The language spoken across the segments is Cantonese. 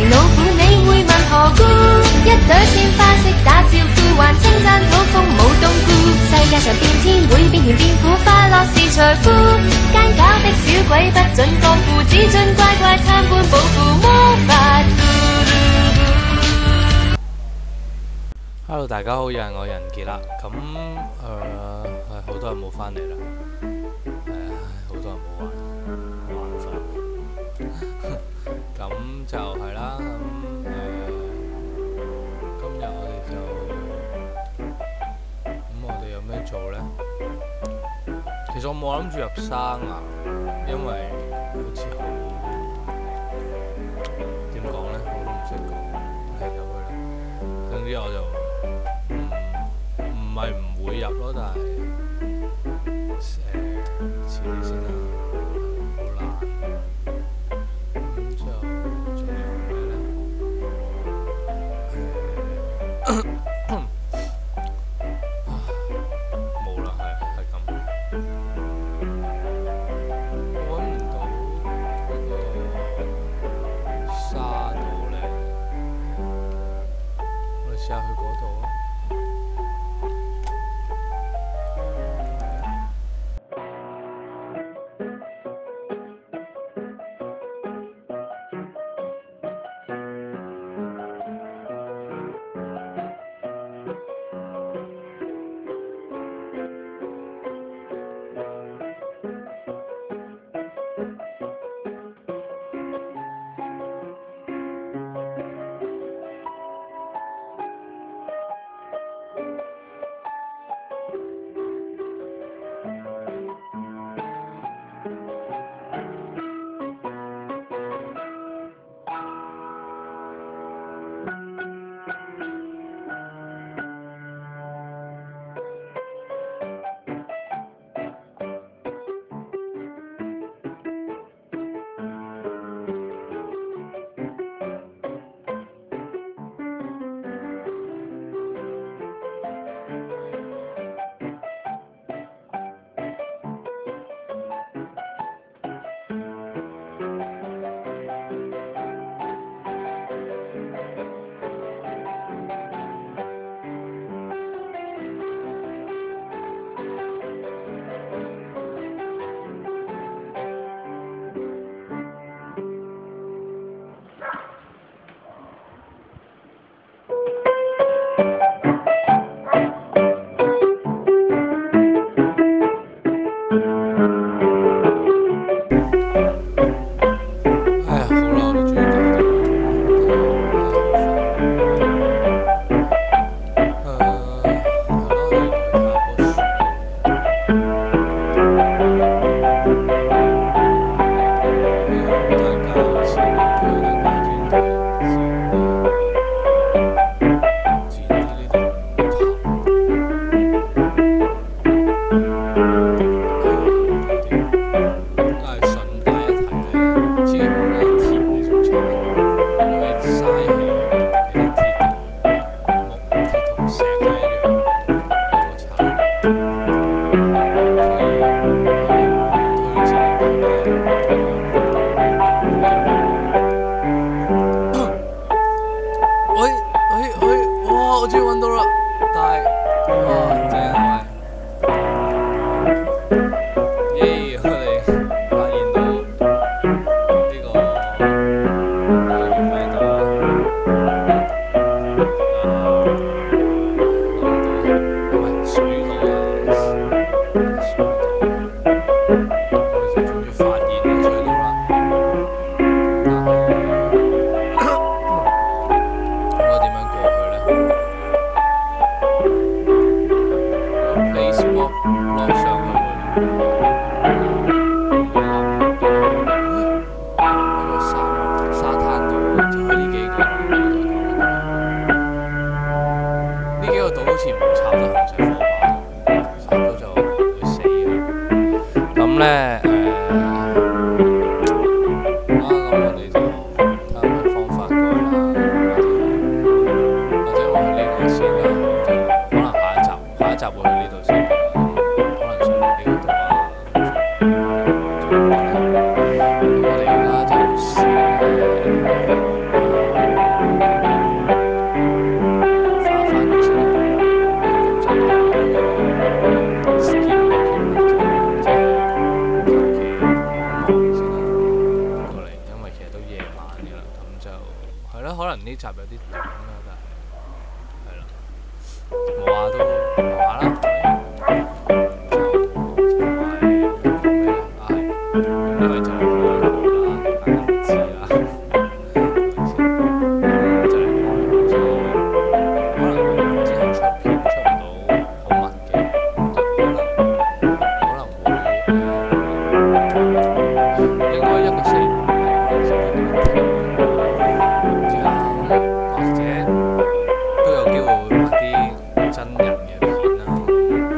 時老虎，你會問何故？一朵鮮花式打招呼，還稱讚土風舞冬菇。世界上變遷會變甜變苦，快樂是財富。奸狡的小鬼不准光顧，只准乖乖參觀保護魔法。Hello， 大家好，又係我仁傑啦。咁好多人冇翻嚟啦，好多人冇玩法。咁就係啦。今日我哋有咩做呢？其實我冇諗住入生啊，因為好似好點講呢，我都唔識講，係入去啦。總之我就。唔係唔會入咯，但係遲啲先啦，好難。咁之後仲有咩咧？冇啦，係咁。我揾唔到嗰個沙島咧，我哋試下去嗰度啊！我終於揾到啦，但係哇正係，耶！我哋發現到呢個叫咩島啊？唔係水島啊，水島。我哋就終於發現咗水島啦。應該點樣過去咧？落上去個沙灘島就係呢幾個，呢幾個島好似唔插得紅石火把，插咗就會死啦。咁咧咁我哋就睇下咩方法過去啦，或者我去呢個先啦，可能下一集會去呢度先。我哋而家就先集有啲短啦，但係啦，冇啊都講下啦。因為就係開學啦，大家都知啦，就嚟開學，所以可能之後出片出唔到好密嘅，就可能會應該一個星期可能先得幾片，唔知啊，或者都有機會會拍啲真人嘅片啦，就可能會見到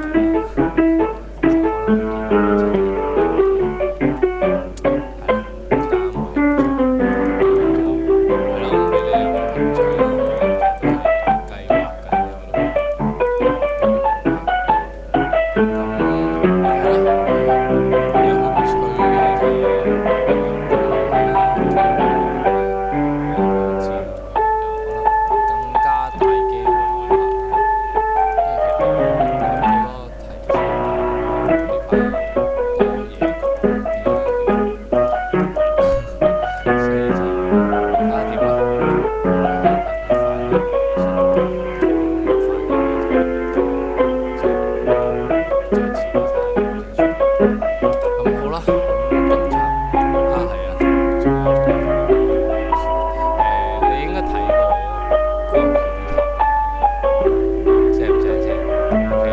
真人。正唔正先？OK，